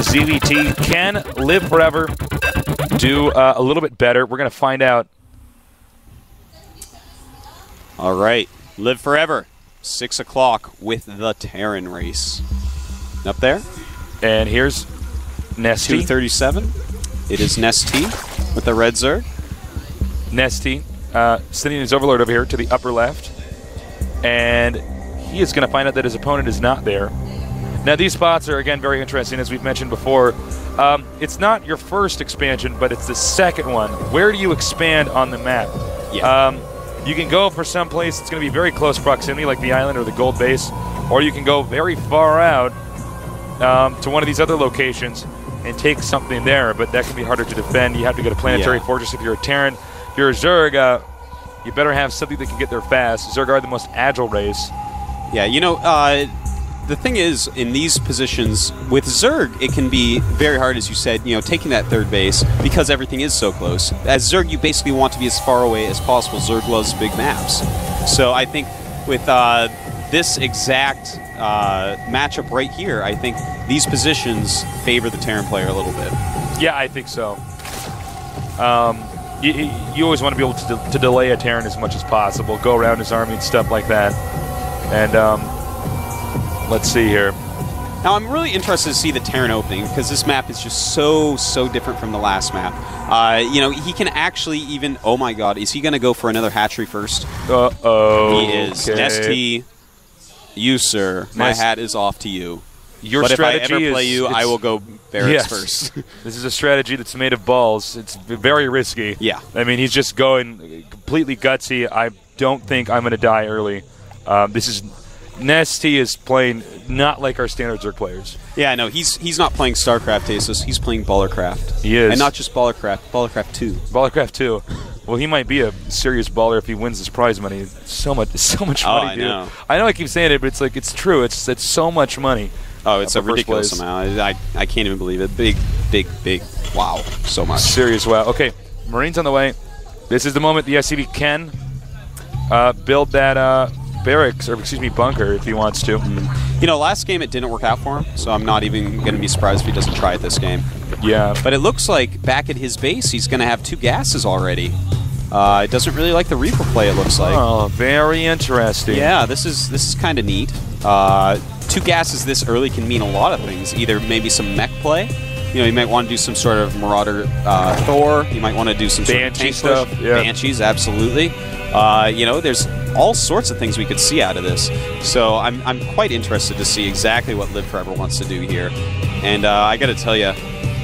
the ZVT. Can LiveForever do a little bit better? We're going to find out. All right, LiveForever, 6 o'clock with the Terran race. Up there. And here's NesTea. 237. It is NesTea with the red Zerg. NesTea sending his overlord over here to the upper left. And he is going to find out that his opponent is not there. Now, these spots are, again, very interesting, as we've mentioned before. It's not your first expansion, but it's the second one. Where do you expand on the map? Yeah. You can go for some place that's going to be very close proximity, like the island or the gold base, or you can go very far out to one of these other locations and take something there, but that can be harder to defend. You have to go to Planetary Fortress if you're a Terran. If you're a Zerg, you better have something that can get there fast. Zerg are the most agile race. Yeah, you know, the thing is, in these positions, with Zerg, it can be very hard, as you said, you know, taking that third base, because everything is so close. As Zerg, you basically want to be as far away as possible. Zerg loves big maps. So I think with this exact matchup right here, I think these positions favor the Terran player a little bit. Yeah, I think so. You always want to be able to delay a Terran as much as possible, go around his army and stuff like that. And let's see here. Now, I'm really interested to see the Terran opening, because this map is just so different from the last map. You know, he can actually even... Oh, my God. Is he going to go for another hatchery first? Uh-oh. He is. Okay. NesTea, you, sir. My hat is off to you. Your but strategy if I ever play you, I will go barracks first. This is a strategy that's made of balls. It's very risky. Yeah. I mean, he's just going completely gutsy. I don't think I'm going to die early. This is... NesTea is playing not like our standard Zerg players. Yeah, no, he's not playing StarCraft, Asus. He's playing Ballercraft. He is. And not just Ballercraft, Ballercraft 2. Ballercraft 2. Well, he might be a serious baller if he wins this prize money. It's so much money, dude. I know I keep saying it, but it's like, it's true. It's so much money. Oh, it's a ridiculous amount. I can't even believe it. Big. Wow. So much. Serious wow. Okay, Marines on the way. This is the moment the SCV can build that barracks, or excuse me, bunker, if he wants to. You know, last game it didn't work out for him, so I'm not even going to be surprised if he doesn't try it this game. Yeah. But it looks like back at his base, he's going to have 2 gases already. It doesn't really like the Reaper play, it looks like. Oh, very interesting. Yeah, this is kind of neat. 2 gases this early can mean a lot of things. Either maybe some mech play. You know, you might want to do some sort of Marauder Thor. You might want to do some sort of tank stuff. Yeah. Banshees, absolutely. You know, there's all sorts of things we could see out of this. So I'm quite interested to see exactly what LiveForever wants to do here. And I got to tell you,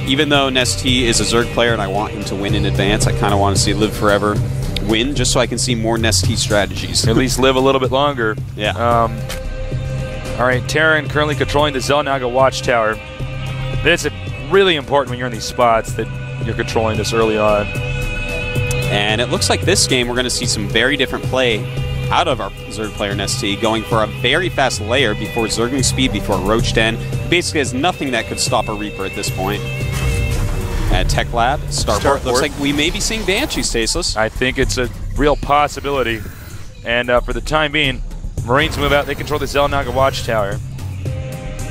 even though NesTea is a Zerg player and I want him to win in advance, I kind of want to see LiveForever win just so I can see more NesTea strategies. At least live a little bit longer. Yeah. All right, Terran currently controlling the Xel'Naga Watchtower. This is really important when you're in these spots that you're controlling this early on. And it looks like this game we're going to see some very different play out of our Zerg player NesTea, going for a very fast layer before Zerging speed, before Roach Den. Basically has nothing that could stop a Reaper at this point. At Tech Lab, Starport. Looks like we may be seeing Banshees, Tasteless. I think it's a real possibility. And for the time being, Marines move out. They control the Xel'Naga Watchtower.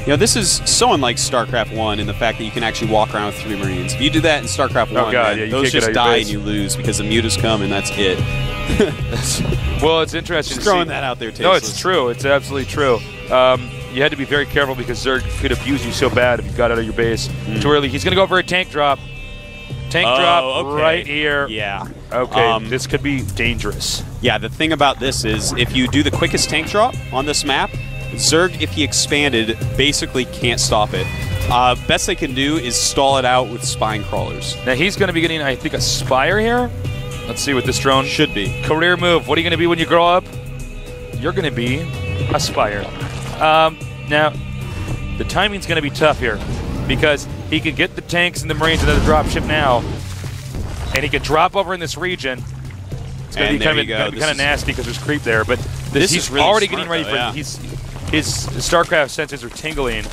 You know, this is so unlike StarCraft 1 in the fact that you can actually walk around with 3 Marines. If you do that in StarCraft 1, man, those just die and you lose because the mutas come and that's it. Well, it's interesting. Just throwing that out there, Tasteless. No, it's true. It's absolutely true. You had to be very careful because Zerg could abuse you so bad if you got out of your base too early. He's going to go for a tank drop. Tank drop right here. Yeah. Okay, this could be dangerous. Yeah, the thing about this is if you do the quickest tank drop on this map, Zerg, if he expanded, basically can't stop it. Best they can do is stall it out with spine crawlers. Now he's going to be getting, I think, a Spire here. Let's see what this drone should be. Career move. What are you going to be when you grow up? You're going to be a Spire. Now, the timing's going to be tough here because he could get the tanks and the Marines into the dropship now, and he could drop over in this region. It's going to be kind of nasty because there's creep there, but he's really already getting ready for his StarCraft senses are tingling,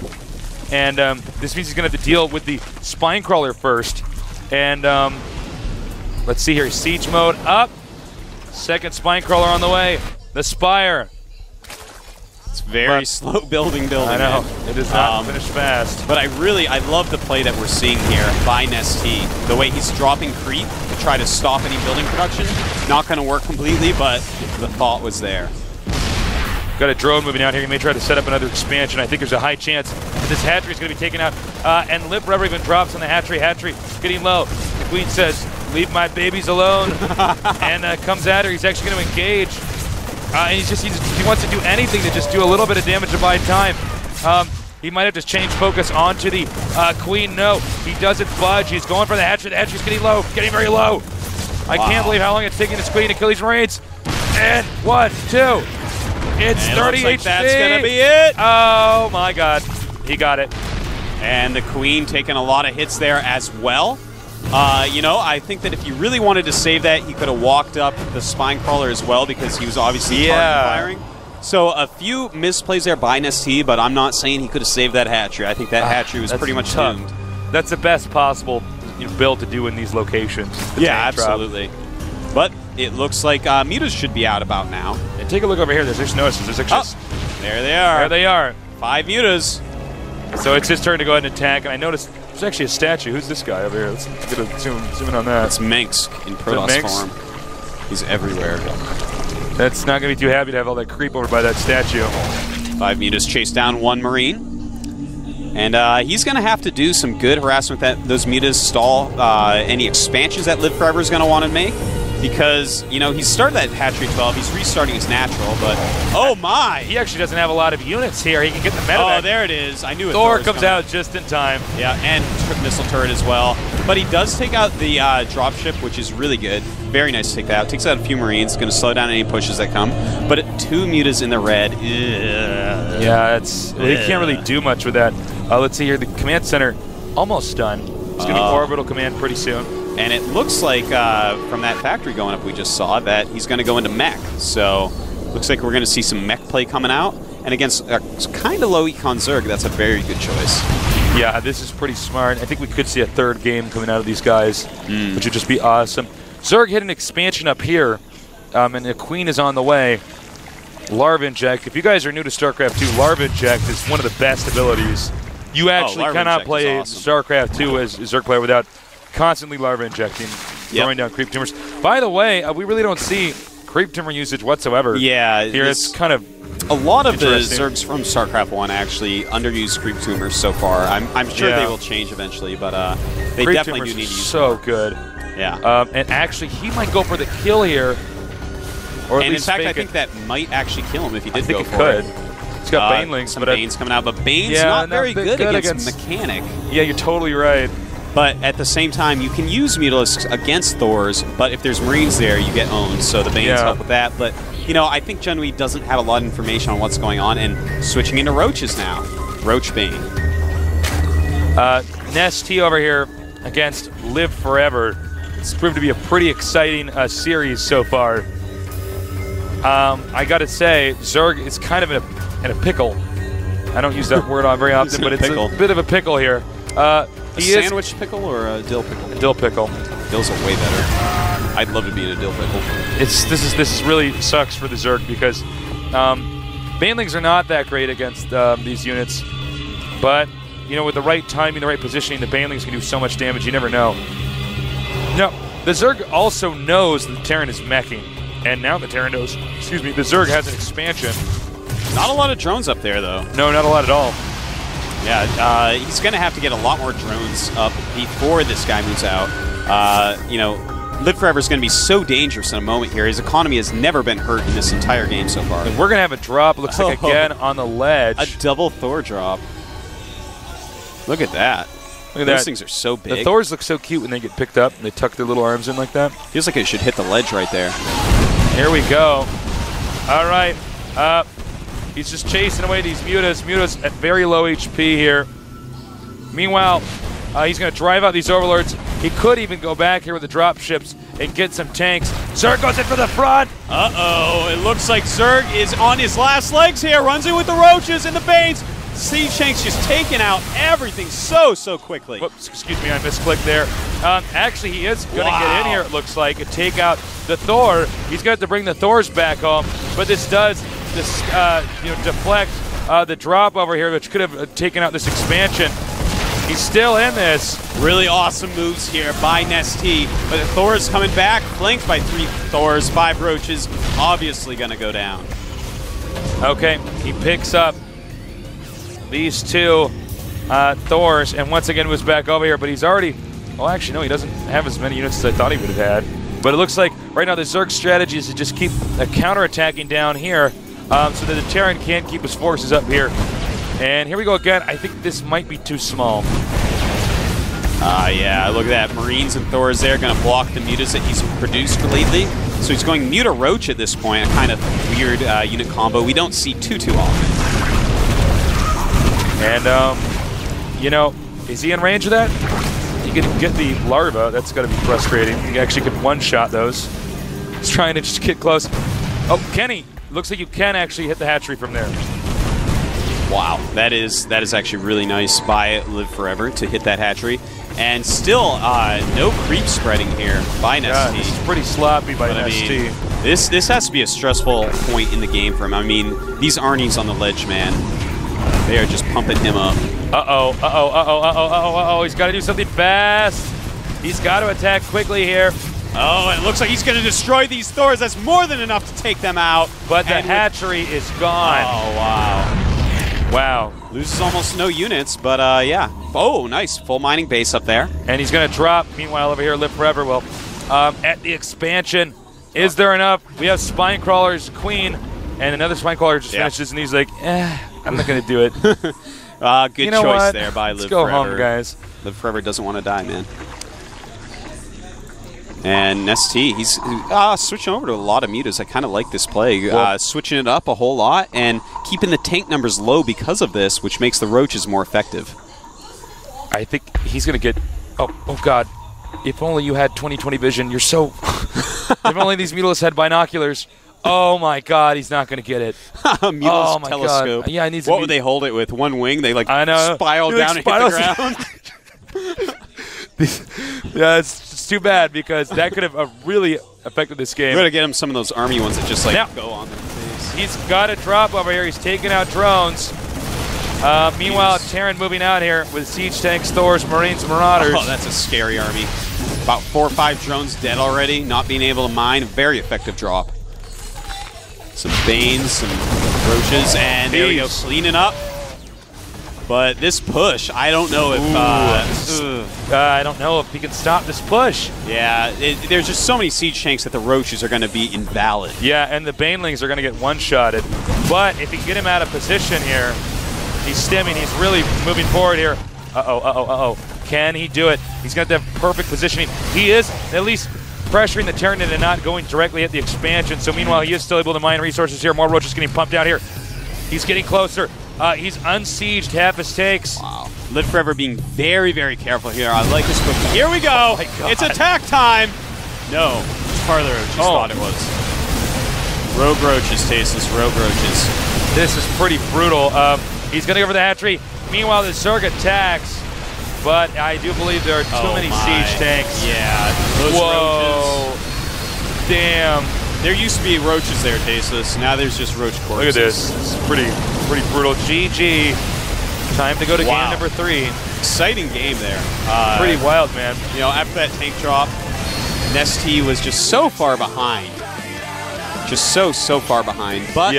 and this means he's going to have to deal with the spine crawler first. And let's see here, siege mode up, second spine crawler on the way, the Spire. It's very slow building. I know. It is not finished fast. But I love the play that we're seeing here by NesTea. The way he's dropping creep to try to stop any building production. Not going to work completely, but the thought was there. Got a drone moving out here. He may try to set up another expansion. I think there's a high chance that this hatchery is going to be taken out. And LiveForever even drops on the hatchery. Hatchery getting low. The queen says, "Leave my babies alone," and comes at her. He's actually going to engage. And he wants to do anything to just do a little bit of damage to buy time. He might have to change focus onto the queen. No, he doesn't budge. He's going for the hatchery. The hatchery's getting low, getting very low. I can't believe how long it's taking this queen to kill these Marines. And 1, 2. It's 30 looks like HP. that's going to be it. Oh my God, he got it. And the queen taking a lot of hits there as well. You know, I think that if you really wanted to save that, he could have walked up the spine crawler as well because he was obviously target firing. So a few misplays there by NesTea, but I'm not saying he could have saved that hatchery. I think that hatchery was pretty much doomed. That's the best possible build to do in these locations. Yeah, absolutely. But it looks like Mutas should be out about now. And take a look over here. There's notices. There's actually there they are. There they are. 5 Mutas. So it's his turn to go ahead and attack. And I noticed there's actually a statue. Who's this guy over here? Let's get a zoom in on that. It's Minx in Protoss form. He's everywhere. That's not going to be too happy to have all that creep over by that statue. 5 Mutas chase down 1 Marine. And he's going to have to do some good harassment that those Mutas stall any expansions that LiveForever is going to want to make. Because, you know, he started that hatchery 12. He's restarting his natural, but oh my! He actually doesn't have a lot of units here. He can get the medevac. Oh, there it is. I knew it. Thor comes out just in time. Yeah, and missile turret as well. But he does take out the dropship, which is really good. Very nice to take that out. Takes out a few Marines. Going to slow down any pushes that come. But 2 Mutas in the red. Yeah, he can't really do much with that. Let's see here. The command center almost done. It's going to be orbital command pretty soon. And it looks like from that factory going up we just saw that he's going to go into mech. So looks like we're going to see some mech play coming out. And against a kind of low econ Zerg, that's a very good choice. Yeah, this is pretty smart. I think we could see a 3rd game coming out of these guys, which would just be awesome. Zerg hit an expansion up here, and the queen is on the way. Larva Inject. If you guys are new to StarCraft 2, Larva Inject is one of the best abilities. You actually cannot play StarCraft 2 as a Zerg player without constantly larva injecting, throwing down creep tumors. By the way, we really don't see creep tumor usage whatsoever. Yeah, here it's kind of a lot of the Zergs from StarCraft 1 actually underuse creep tumors so far. I'm sure they will change eventually, but they creep definitely do need to use so good. Yeah. And actually, he might go for the kill here. Or at and least in fact, I think that might actually kill him if he did go for it. He's got Banelings. Some Banes coming out, but Bane's not very good against Mechanic. Yeah, you're totally right. But at the same time, you can use Mutalisks against Thors, but if there's Marines there, you get owned, so the Banes help with that. But, you know, I think Junwei doesn't have a lot of information on what's going on, and switching into Roaches now. Roach Bane. NesTea over here against LiveForever. It's proved to be a pretty exciting series so far. I gotta say, Zerg is kind of in a pickle. I don't use that word very often, but it's a bit of a pickle here. A sandwich pickle or a dill pickle? A dill pickle. Dills are way better. I'd love to be in a dill pickle. This really sucks for the Zerg because Banelings are not that great against these units, but you know, with the right timing, the right positioning, the Banelings can do so much damage. You never know. No, the Zerg also knows that the Terran is meching, and now the Terran knows. Excuse me, the Zerg has an expansion. Not a lot of drones up there, though. No, not a lot at all. Yeah, he's going to have to get a lot more drones up before this guy moves out. You know, LiveForever is going to be so dangerous in a moment here. His economy has never been hurt in this entire game so far. And we're going to have a drop, looks like, again, on the ledge. A double Thor drop. Look at that. Look at Those things are so big. The Thors look so cute when they get picked up and they tuck their little arms in like that. Feels like it should hit the ledge right there. Here we go. All right. He's just chasing away these Mutas. Mutas at very low HP here. Meanwhile, he's going to drive out these Overlords. He could even go back here with the drop ships and get some tanks. Zerg goes in for the front. Uh-oh. It looks like Zerg is on his last legs here. Runs in with the Roaches and the Banes. Siege Shank's just taking out everything so quickly. Whoops, excuse me, I misclicked there. Actually, he is going to get in here, it looks like, and take out the Thor. He's got to bring the Thors back home, but this does this, deflect the drop over here, which could have taken out this expansion. He's still in this. Really awesome moves here by NesTea, but Thor's coming back, flanked by 3 Thors, 5 roaches, obviously going to go down. Okay, he picks up these 2 Thors, and once again moves back over here, but he's already, well, actually, no, he doesn't have as many units as I thought he would have had. But it looks like right now the Zerg strategy is to just keep counterattacking down here so that the Terran can't keep his forces up here. And here we go again. I think this might be too small. Yeah, look at that. Marines and Thors there going to block the mutas that he's produced lately. So he's going Muta Roach at this point, a kind of weird unit combo we don't see too often. And, is he in range of that? He can get the larva. That's got to be frustrating. He actually could one-shot those. He's trying to just get close. Oh, Kenny. Looks like you can actually hit the hatchery from there. Wow, that is actually really nice by LiveForever to hit that hatchery. And still, no creep spreading here by NesTea. This is pretty sloppy by NesTea. I mean, this has to be a stressful point in the game for him. I mean, these Arnie's on the ledge, man. They are just pumping him up. Uh-oh. He's got to do something fast. He's got to attack quickly here. Oh, and it looks like he's going to destroy these Thors. That's more than enough to take them out. But the hatchery is gone. Oh, wow. Wow. Loses almost no units, but yeah. Oh, nice. Full mining base up there. And he's going to drop. Meanwhile, over here, LiveForever will. At the expansion, is there enough? We have Spine Crawler's Queen, and another Spine Crawler just finishes, and he's like, I'm not going to do it. Good choice there by LiveForever. Let's go home, guys. LiveForever doesn't want to die, man. And NesTea, he's switching over to a lot of mutas. I kind of like this play. Switching it up a whole lot and keeping the tank numbers low because of this, which makes the roaches more effective. I think he's going to get... Oh, God. If only you had 20/20 vision. You're so... If only these mutalists had binoculars. Oh, my God. He's not going to get it. Mutalist telescope. God. Yeah, I need What would they hold it with? One wing? They, like, spiral down and hit the ground? Yeah, it's too bad because that could have really affected this game. We're going to get him some of those army ones that just, like, go on their face. He's got a drop over here. He's taking out drones. Meanwhile, Terran moving out here with siege tanks, Thors, Marines, Marauders. Oh, that's a scary army. About 4 or 5 drones dead already, not being able to mine. Very effective drop. Some Banes, some Roaches, and there we go, cleaning up. But this push, I don't know if... I don't know if he can stop this push. Yeah, there's just so many siege tanks that the Roaches are going to be invalid. Yeah, and the Banelings are going to get one-shotted. But if he can get him out of position here, he's stimming, he's really moving forward here. Can he do it? He's got that perfect positioning. He is at least pressuring the Terran into not going directly at the expansion. So meanwhile, he is still able to mine resources here. More Roaches getting pumped out here. He's getting closer. He's unsieged half his takes. Wow. LiveForever being very, very careful here. I like this book. Here we go. Oh, it's attack time. No, it's part of the Roaches thought it was. Rogue Roaches, Tasteless. Rogue Roaches. This is pretty brutal. He's going to go for the hatchery. Meanwhile, the Zerg attacks. But I do believe there are too many siege tanks. Yeah, those Roaches. Damn. There used to be Roaches there, Tasteless. Now there's just Roach corpses. Look at this. It's pretty brutal. GG. Time to go to game number 3. Exciting game there. Pretty wild, man. You know, after that tank drop, NesTea was just so far behind. Just so far behind. But,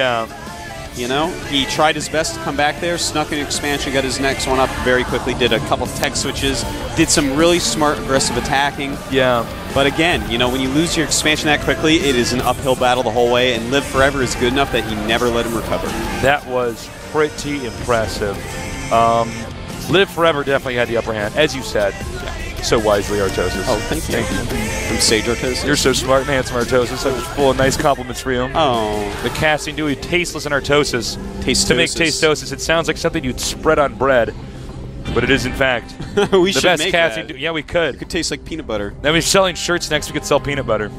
you know, he tried his best to come back there, snuck an expansion, got his next one up very quickly, did a couple tech switches, did some really smart, aggressive attacking. Yeah. But again, you know, when you lose your expansion that quickly, it is an uphill battle the whole way, and LiveForever is good enough that he never let him recover. That was pretty impressive. LiveForever definitely had the upper hand, as you said. So wisely, Artosis. Oh, thank you. From Sage Artosis. You're so smart and handsome, Artosis. I'm just full of nice compliments for you. Oh. The casting duo, Tasteless and Artosis. To make Tastosis. It sounds like something you'd spread on bread, but it is, in fact, we the should best make casting that. Yeah, we could. It could taste like peanut butter. Then we're selling shirts next. We could sell peanut butter.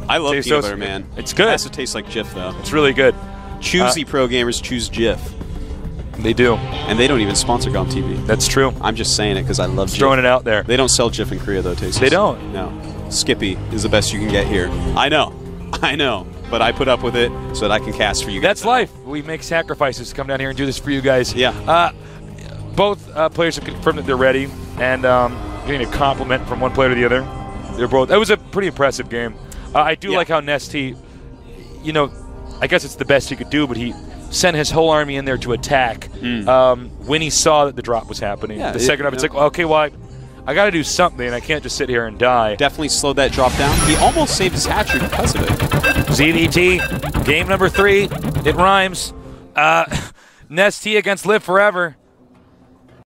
I love peanut butter, man. It's good. It has to taste like Jif, though. It's really good. Choosy pro gamers choose Jif. They do. And they don't even sponsor GOM TV. That's true. I'm just saying it because I love Jif. Throwing it out there. They don't sell Jif in Korea, though, Tasteless. They don't? No. Skippy is the best you can get here. I know. but I put up with it so that I can cast for you guys. That's life. We make sacrifices to come down here and do this for you guys. Yeah. Both players have confirmed that they're ready, and getting a compliment from one player to the other. They're both. It was a pretty impressive game. I do like how NesTea, you know, I guess it's the best he could do, but he sent his whole army in there to attack when he saw that the drop was happening. Yeah, the second up, it's like, okay, well, I got to do something. I can't just sit here and die. Definitely slowed that drop down. He almost saved his hatchery because of it. ZDT, game number 3. It rhymes. NesTea against LiveForever.